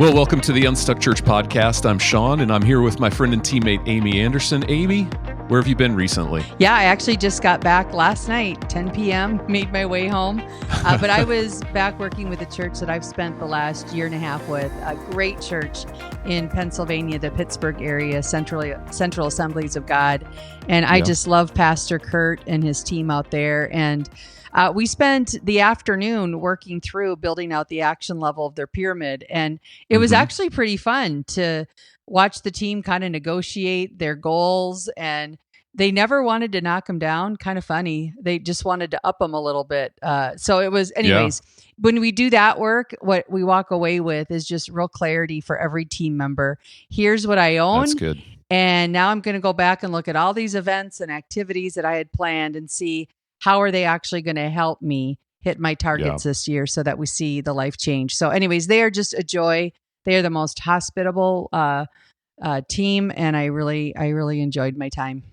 Well, welcome to the Unstuck Church podcast. I'm Sean, and I'm here with my friend and teammate, Amy Anderson. Amy, where have you been recently? Yeah, I actually just got back last night, 10 p.m., made my way home. But I was back working with a church that I've spent the last year and a half with, a great church in Pennsylvania, the Pittsburgh area, Central Assemblies of God. And I just love Pastor Kurt and his team out there. And we spent the afternoon working through building out the action level of their pyramid. And it was actually pretty fun to watch the team kind of negotiate their goals. And they never wanted to knock them down. Kind of funny. They just wanted to up them a little bit. So it was, anyways, when we do that work, what we walk away with is just real clarity for every team member. Here's what I own. That's good. And now I'm going to go back and look at all these events and activities that I had planned and see how are they actually going to help me hit my targets this year so that we see the life change. So anyways, they are just a joy. They are the most hospitable team, and I really enjoyed my time.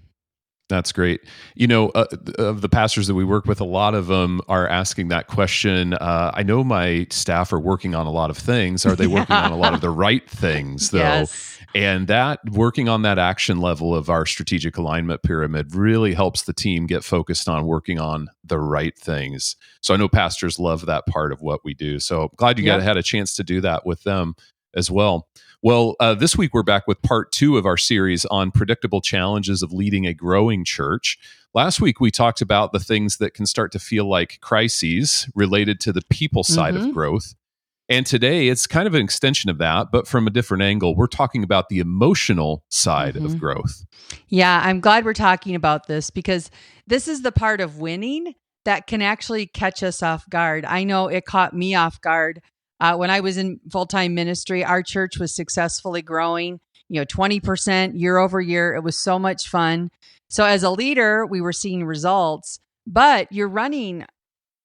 That's great. You know, of the pastors that we work with, a lot of them are asking that question. I know my staff are working on a lot of things. Are they working on a lot of the right things, though? Yes. And that working on that action level of our strategic alignment pyramid really helps the team get focused on working on the right things. So I know pastors love that part of what we do. So I'm glad you had a chance to do that with them as well. Well, this week we're back with part 2 of our series on predictable challenges of leading a growing church. Last week we talked about the things that can start to feel like crises related to the people side of growth. And today it's kind of an extension of that, but from a different angle. We're talking about the emotional side of growth. Yeah, I'm glad we're talking about this because this is the part of winning that can actually catch us off guard. I know it caught me off guard. When I was in full-time ministry, our church was successfully growing, 20% year over year. It was so much fun. So as a leader, we were seeing results, but you're running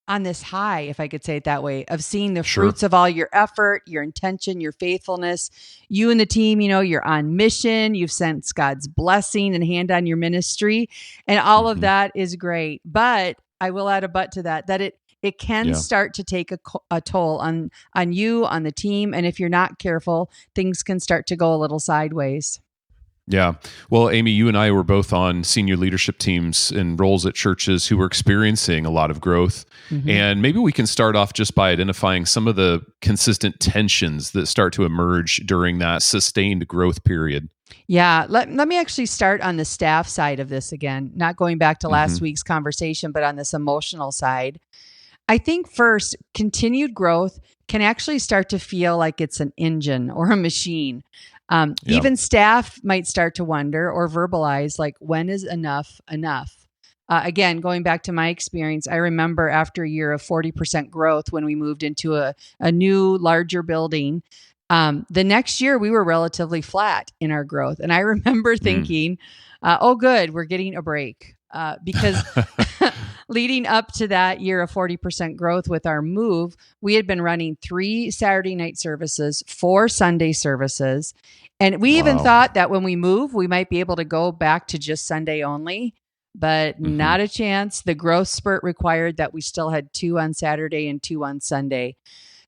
on this high, if I could say it that way, of seeing the fruits of all your effort, your intention, your faithfulness. You and the team, you're on mission. You've sensed God's blessing and hand on your ministry. And all of that is great. But I will add a but to that it can start to take a toll on you, on the team. And if you're not careful, things can start to go a little sideways. Yeah. Well, Amy, you and I were both on senior leadership teams in roles at churches who were experiencing a lot of growth. And maybe we can start off just by identifying some of the consistent tensions that start to emerge during that sustained growth period. Yeah. Let me actually start on the staff side of this again, not going back to last week's conversation, but on this emotional side. I think first, continued growth can actually start to feel like it's an engine or a machine. Even staff might start to wonder or verbalize, like, when is enough enough? Again, going back to my experience, I remember after a year of 40% growth when we moved into a new, larger building, the next year we were relatively flat in our growth. And I remember thinking, oh, good, we're getting a break. Because leading up to that year of 40% growth with our move, we had been running 3 Saturday night services, 4 Sunday services. And we even thought that when we move, we might be able to go back to just Sunday only, but not a chance. The growth spurt required that we still had 2 on Saturday and 2 on Sunday.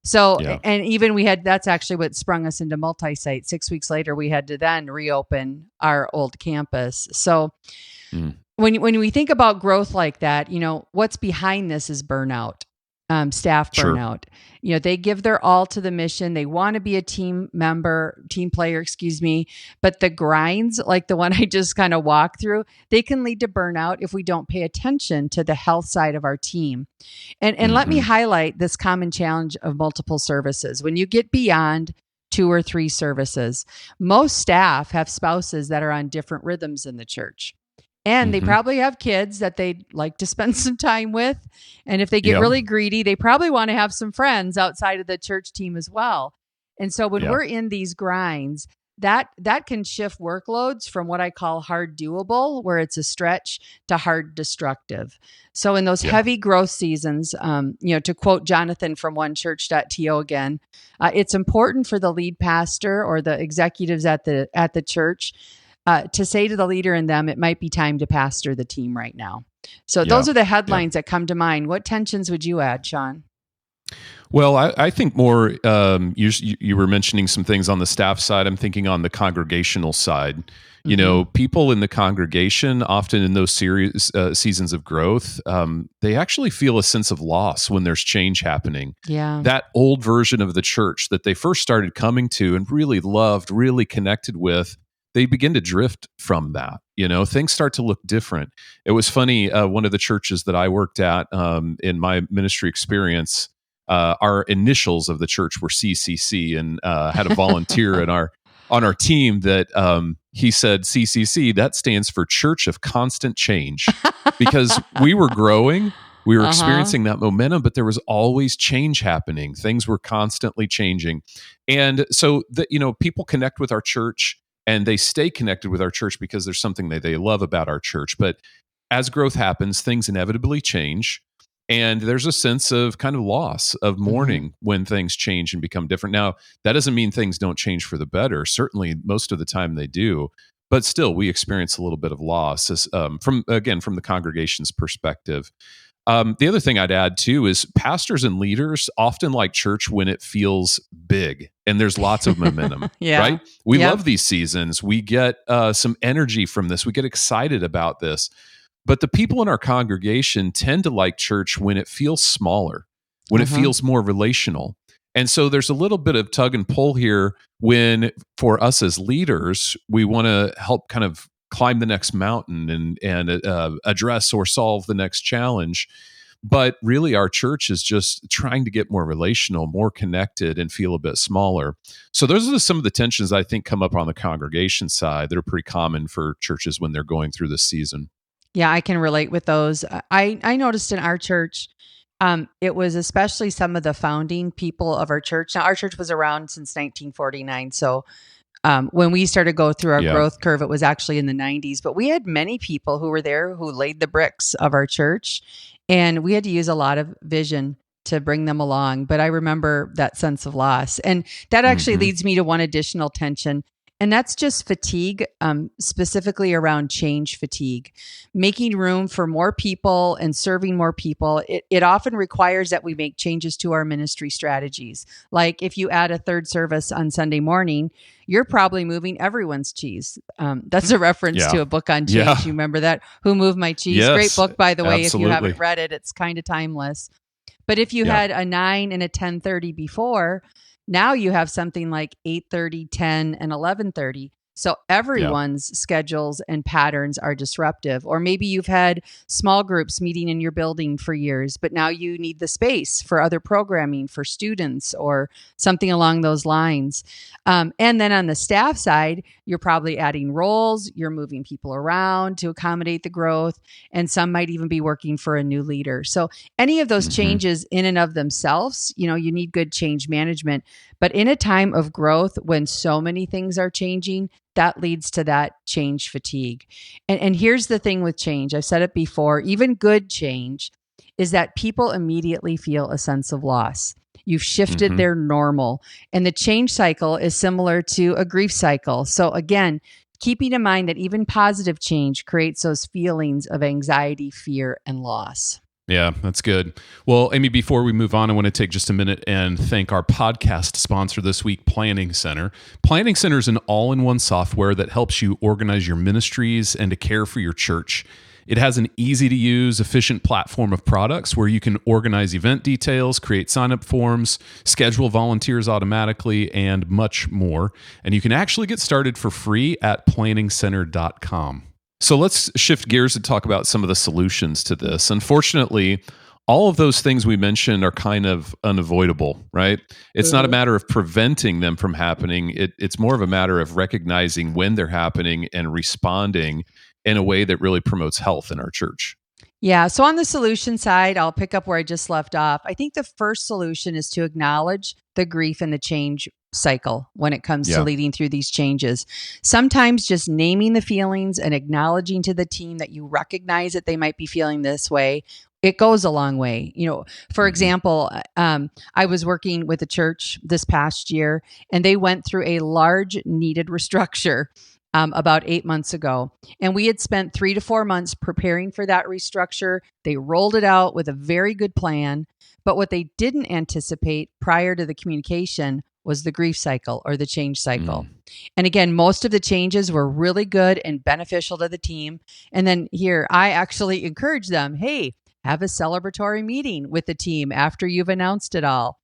So, and even that's actually what sprung us into multi-site. 6 weeks later, we had to then reopen our old campus. So when we think about growth like that, what's behind this is burnout, staff burnout. They give their all to the mission. They want to be a team player, but the grinds, like the one I just kind of walked through, they can lead to burnout if we don't pay attention to the health side of our team. And let me highlight this common challenge of multiple services. When you get beyond 2 or 3 services, most staff have spouses that are on different rhythms in the church. And they probably have kids that they'd like to spend some time with. And if they get really greedy, they probably want to have some friends outside of the church team as well. And so when we're in these grinds, that can shift workloads from what I call hard doable, where it's a stretch, to hard destructive. So in those heavy growth seasons, to quote Jonathan from onechurch.to again, it's important for the lead pastor or the executives at the church to say to the leader in them, it might be time to pastor the team right now. So those are the headlines that come to mind. What tensions would you add, Sean? Well, I think more. You were mentioning some things on the staff side. I'm thinking on the congregational side. People in the congregation, often in those seasons of growth, they actually feel a sense of loss when there's change happening. Yeah. That old version of the church that they first started coming to and really loved, really connected with, they begin to drift from that. Things start to look different. It was funny. One of the churches that I worked at in my ministry experience, our initials of the church were CCC, and had a volunteer on our team that he said CCC, that stands for Church of Constant Change, because we were growing, we were experiencing that momentum, but there was always change happening. Things were constantly changing, and so people connect with our church and they stay connected with our church because there's something that they love about our church. But as growth happens, things inevitably change. And there's a sense of kind of loss, of mourning when things change and become different. Now, that doesn't mean things don't change for the better. Certainly, most of the time they do. But still, we experience a little bit of loss from the congregation's perspective. The other thing I'd add, too, is pastors and leaders often like church when it feels big and there's lots of momentum, right? We love these seasons. We get some energy from this. We get excited about this. But the people in our congregation tend to like church when it feels smaller, when it feels more relational. And so there's a little bit of tug and pull here when, for us as leaders, we want to help kind of climb the next mountain and address or solve the next challenge. But really, our church is just trying to get more relational, more connected, and feel a bit smaller. So those are some of the tensions I think come up on the congregation side that are pretty common for churches when they're going through this season. Yeah, I can relate with those. I noticed in our church, it was especially some of the founding people of our church. Now, our church was around since 1949. So when we started to go through our growth curve, it was actually in the 90s. But we had many people who were there who laid the bricks of our church. And we had to use a lot of vision to bring them along. But I remember that sense of loss. And that actually leads me to one additional tension. And that's just fatigue, specifically around change fatigue. Making room for more people and serving more people, it often requires that we make changes to our ministry strategies. Like if you add a third service on Sunday morning, you're probably moving everyone's cheese. That's a reference to a book on change. Yeah. You remember that? Who Moved My Cheese? Yes, great book, by the way. absolutely. If you haven't read it, it's kind of timeless. But if you had a 9 and a 10:30 before, now you have something like 8:30, 10, and 11:30. So everyone's schedules and patterns are disruptive. Or maybe you've had small groups meeting in your building for years, but now you need the space for other programming for students or something along those lines. And then on the staff side, you're probably adding roles, you're moving people around to accommodate the growth, and some might even be working for a new leader. So any of those changes in and of themselves, you need good change management. But in a time of growth, when so many things are changing, that leads to that change fatigue. And here's the thing with change. I've said it before, even good change is that people immediately feel a sense of loss. You've shifted their normal. And the change cycle is similar to a grief cycle. So again, keeping in mind that even positive change creates those feelings of anxiety, fear, and loss. Yeah, that's good. Well, Amy, before we move on, I want to take just a minute and thank our podcast sponsor this week, Planning Center. Planning Center is an all-in-one software that helps you organize your ministries and to care for your church. It has an easy-to-use, efficient platform of products where you can organize event details, create sign-up forms, schedule volunteers automatically, and much more. And you can actually get started for free at planningcenter.com. So let's shift gears and talk about some of the solutions to this. Unfortunately, all of those things we mentioned are kind of unavoidable, right? It's not a matter of preventing them from happening. It's more of a matter of recognizing when they're happening and responding in a way that really promotes health in our church. Yeah. So on the solution side, I'll pick up where I just left off. I think the first solution is to acknowledge the grief and the change cycle when it comes to leading through these changes. Sometimes just naming the feelings and acknowledging to the team that you recognize that they might be feeling this way, it goes a long way. For example, I was working with a church this past year, and they went through a large needed restructure about 8 months ago. And we had spent 3 to 4 months preparing for that restructure. They rolled it out with a very good plan. But what they didn't anticipate prior to the communication was the grief cycle or the change cycle. And again, most of the changes were really good and beneficial to the team. And then here, I actually encourage them, hey, have a celebratory meeting with the team after you've announced it all.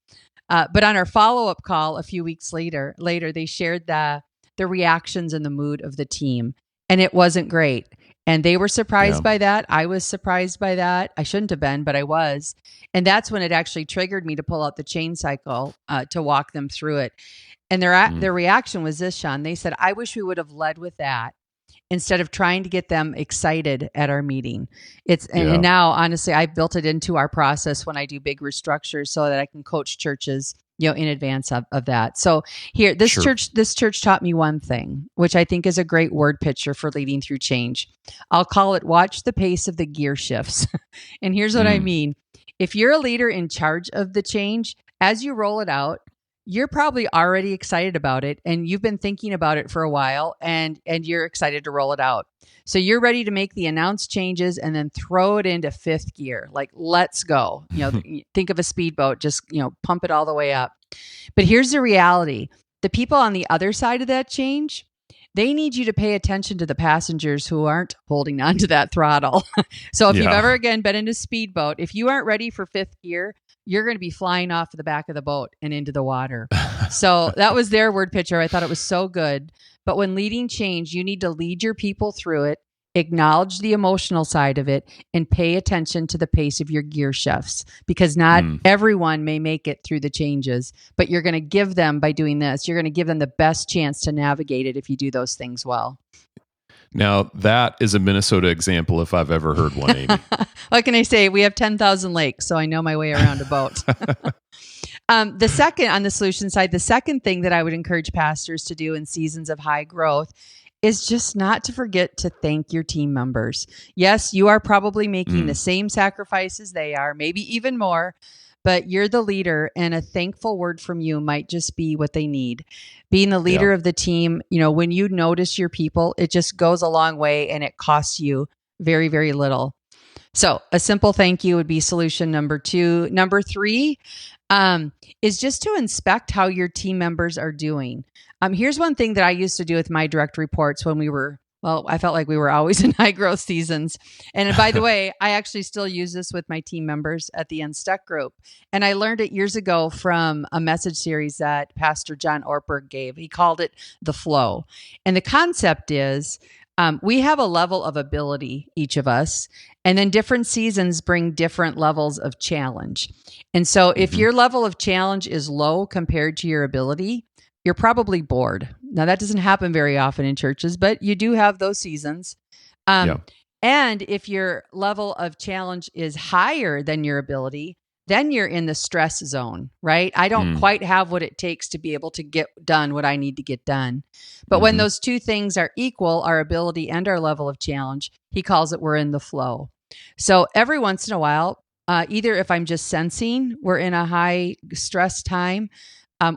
But on our follow-up call a few weeks later, they shared the reactions and the mood of the team. And it wasn't great. And they were surprised by that. I was surprised by that. I shouldn't have been, but I was. And that's when it actually triggered me to pull out the change cycle to walk them through it. And their reaction was this, Sean. They said, I wish we would have led with that instead of trying to get them excited at our meeting. And now, honestly, I've built it into our process when I do big restructures so that I can coach churches, in advance of that. So here, this church taught me one thing, which I think is a great word picture for leading through change. I'll call it watch the pace of the gear shifts. And here's what I mean. If you're a leader in charge of the change, as you roll it out, you're probably already excited about it and you've been thinking about it for a while and you're excited to roll it out. So you're ready to make the announced changes and then throw it into fifth gear. Like, let's go. Think of a speedboat, just, pump it all the way up. But here's the reality. The people on the other side of that change, they need you to pay attention to the passengers who aren't holding on to that throttle. So if you've ever again been in a speedboat, if you aren't ready for fifth gear, you're going to be flying off the back of the boat and into the water. So that was their word picture. I thought it was so good. But when leading change, you need to lead your people through it, acknowledge the emotional side of it, and pay attention to the pace of your gear shifts, because not everyone may make it through the changes, but you're going to give them, by doing this, you're going to give them the best chance to navigate it if you do those things well. Now, that is a Minnesota example if I've ever heard one, Amy. What can I say? We have 10,000 lakes, so I know my way around a boat. The second, on the solution side, the second thing that I would encourage pastors to do in seasons of high growth is just not to forget to thank your team members. Yes, you are probably making the same sacrifices they are, maybe even more, but you're the leader, and a thankful word from you might just be what they need. Being the leader of the team, when you notice your people, it just goes a long way and it costs you very, very little. So a simple thank you would be solution number 2. Number 3 is just to inspect how your team members are doing. Here's one thing that I used to do with my direct reports when I felt like we were always in high growth seasons. And by the way, I actually still use this with my team members at the Unstuck group. And I learned it years ago from a message series that Pastor John Ortberg gave. He called it The Flow. And the concept is we have a level of ability, each of us, and then different seasons bring different levels of challenge. And so if your level of challenge is low compared to your ability, you're probably bored. Now, that doesn't happen very often in churches, but you do have those seasons. And if your level of challenge is higher than your ability, then you're in the stress zone, right? I don't quite have what it takes to be able to get done what I need to get done. But when those two things are equal, our ability and our level of challenge, he calls it we're in the flow. So every once in a while, either if I'm just sensing we're in a high stress time,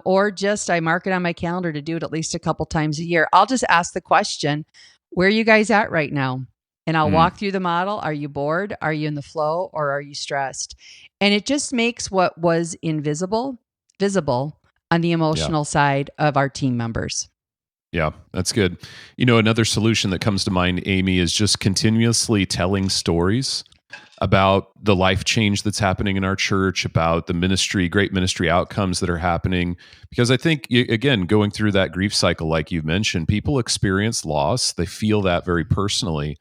or just I mark it on my calendar to do it at least a couple times a year, I'll just ask the question, where are you guys at right now? And I'll walk through the model. Are you bored? Are you in the flow? Or are you stressed? And it just makes what was invisible visible on the emotional side of our team members. Yeah, that's good. Another solution that comes to mind, Amy, is just continuously telling stories about the life change that's happening in our church, about the great ministry outcomes that are happening. Because I think, again, going through that grief cycle, like you mentioned, people experience loss. They feel that very personally.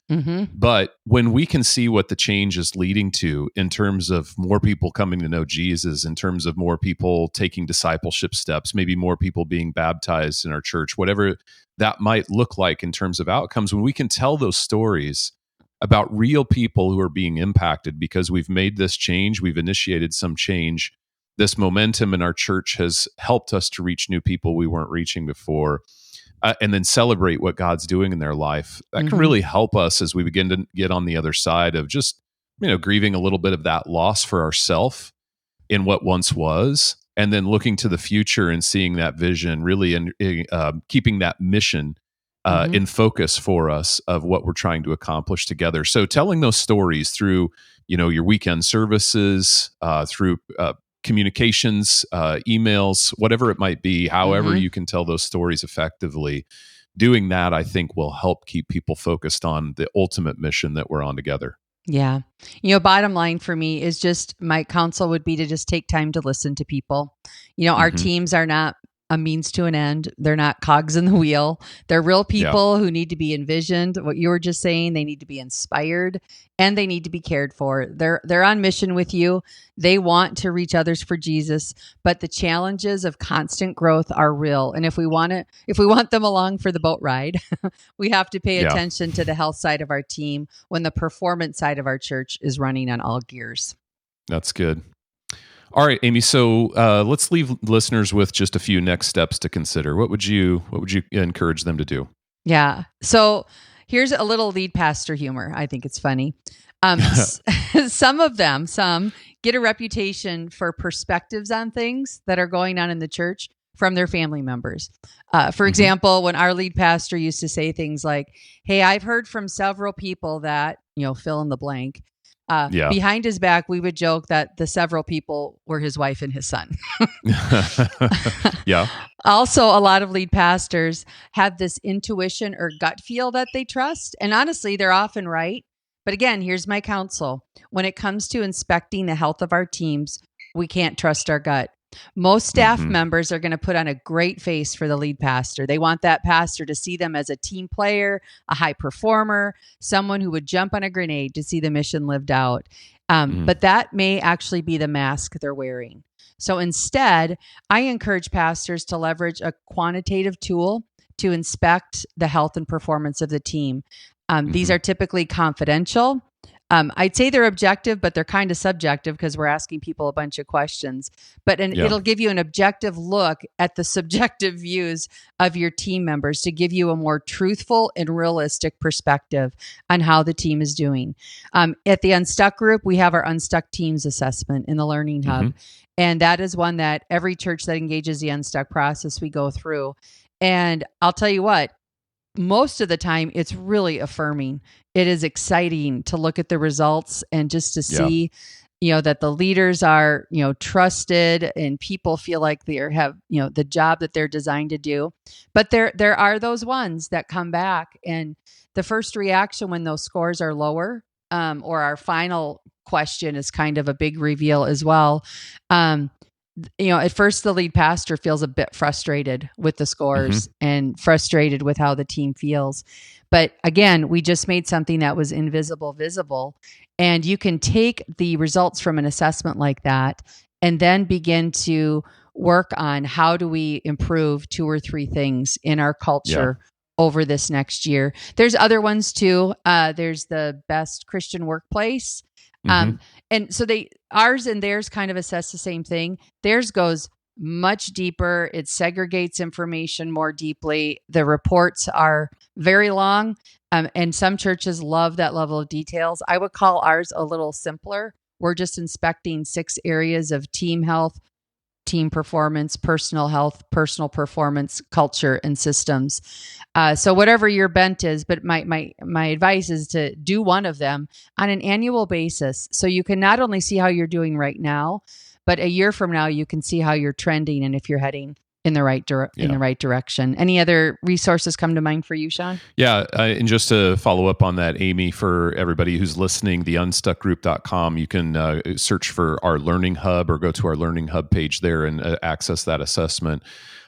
But when we can see what the change is leading to in terms of more people coming to know Jesus, in terms of more people taking discipleship steps, maybe more people being baptized in our church, whatever that might look like in terms of outcomes, when we can tell those stories about real people who are being impacted because we've made this change, we've initiated some change. This momentum in our church has helped us to reach new people we weren't reaching before, and then celebrate what God's doing in their life. That can really help us as we begin to get on the other side of just, grieving a little bit of that loss for ourselves in what once was, and then looking to the future and seeing that vision really, and keeping that mission in focus for us of what we're trying to accomplish together. So telling those stories through, your weekend services, through communications, emails, whatever it might be, however you can tell those stories effectively, doing that, I think, will help keep people focused on the ultimate mission that we're on together. Yeah. Bottom line for me is just my counsel would be to just take time to listen to people. Our teams are not a means to an end. They're not cogs in the wheel. They're real people who need to be envisioned. What you were just saying, they need to be inspired and they need to be cared for. They're on mission with you. They want to reach others for Jesus, but the challenges of constant growth are real. And if we want them along for the boat ride, we have to pay attention to the health side of our team when the performance side of our church is running on all gears. That's good. All right, Amy. So let's leave listeners with just a few next steps to consider. What would you encourage them to do? Yeah. So here's a little lead pastor humor. I think it's funny. Some get a reputation for perspectives on things that are going on in the church from their family members. For example, when our lead pastor used to say things like, "Hey, I've heard from several people that," fill in the blank. Behind his back, we would joke that the several people were his wife and his son. Yeah. Also, a lot of lead pastors have this intuition or gut feel that they trust. And honestly, they're often right. But again, here's my counsel. When it comes to inspecting the health of our teams, we can't trust our gut. Most staff members are going to put on a great face for the lead pastor. They want that pastor to see them as a team player, a high performer, someone who would jump on a grenade to see the mission lived out. But that may actually be the mask they're wearing. So instead, I encourage pastors to leverage a quantitative tool to inspect the health and performance of the team. These are typically confidential. I'd say they're objective, but they're kind of subjective because we're asking people a bunch of questions. But it'll give you an objective look at the subjective views of your team members to give you a more truthful and realistic perspective on how the team is doing. At the Unstuck group, we have our Unstuck Teams assessment in the Learning Hub. And that is one that every church that engages the Unstuck process, we go through. And I'll tell you what, most of the time, it's really affirming. It is exciting to look at the results and just to see, that the leaders are, trusted and people feel like they have, the job that they're designed to do. But there are those ones that come back, and the first reaction when those scores are lower, or our final question is kind of a big reveal as well. At first the lead pastor feels a bit frustrated with the scores and frustrated with how the team feels. But again, we just made something that was invisible visible. And you can take the results from an assessment like that and then begin to work on how do we improve 2 or 3 things in our culture over this next year. There's other ones too. There's the best Christian workplace. And so ours and theirs kind of assess the same thing. Theirs goes much deeper. It segregates information more deeply. The reports are very long. And some churches love that level of details. I would call ours a little simpler. We're just inspecting 6 areas of team health, team performance, personal health, personal performance, culture, and systems. So whatever your bent is, but my advice is to do one of them on an annual basis. So you can not only see how you're doing right now, but a year from now, you can see how you're trending and if you're heading in the right direction. Any other resources come to mind for you, Sean? Yeah, and just to follow up on that, Amy, for everybody who's listening, the unstuckgroup.com, you can search for our Learning Hub or go to our Learning Hub page there and access that assessment.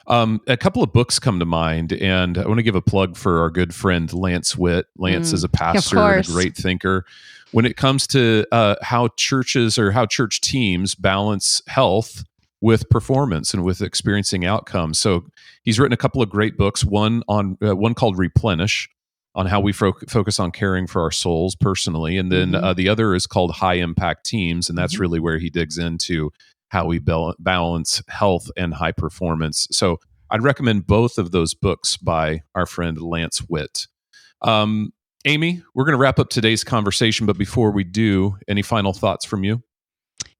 A couple of books come to mind, and I want to give a plug for our good friend Lance Witt. Lance is a pastor and a great thinker. When it comes to how churches or how church teams balance health with performance and with experiencing outcomes. So he's written a couple of great books, one called Replenish, on how we focus on caring for our souls personally. And then the other is called High Impact Teams. And that's really where he digs into how we balance health and high performance. So I'd recommend both of those books by our friend Lance Witt. Amy, we're going to wrap up today's conversation, but before we do, any final thoughts from you?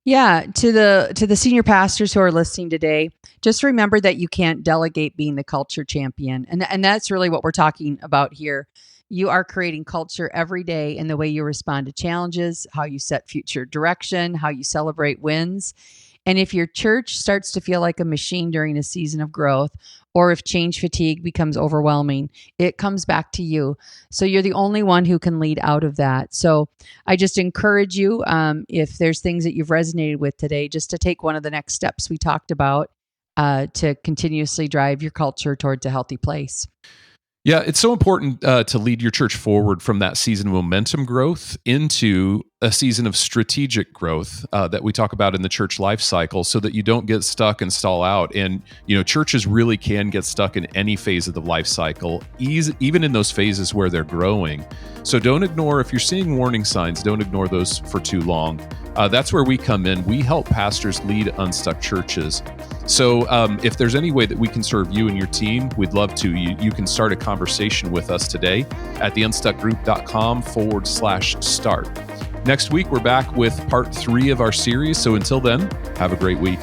Yeah, to the senior pastors who are listening today, just remember that you can't delegate being the culture champion. And that's really what we're talking about here. You are creating culture every day in the way you respond to challenges, how you set future direction, how you celebrate wins. And if your church starts to feel like a machine during a season of growth, or if change fatigue becomes overwhelming, it comes back to you. So you're the only one who can lead out of that. So I just encourage you, if there's things that you've resonated with today, just to take one of the next steps we talked about to continuously drive your culture towards a healthy place. Yeah, it's so important to lead your church forward from that season of momentum growth into a season of strategic growth that we talk about in the church life cycle, so that you don't get stuck and stall out. And churches really can get stuck in any phase of the life cycle, even in those phases where they're growing. So don't ignore, if you're seeing warning signs, don't ignore those for too long. That's where we come in. We help pastors lead unstuck churches. So if there's any way that we can serve you and your team, we'd love to. You can start a conversation with us today at theunstuckgroup.com/start. Next week, we're back with part 3 of our series. So until then, have a great week.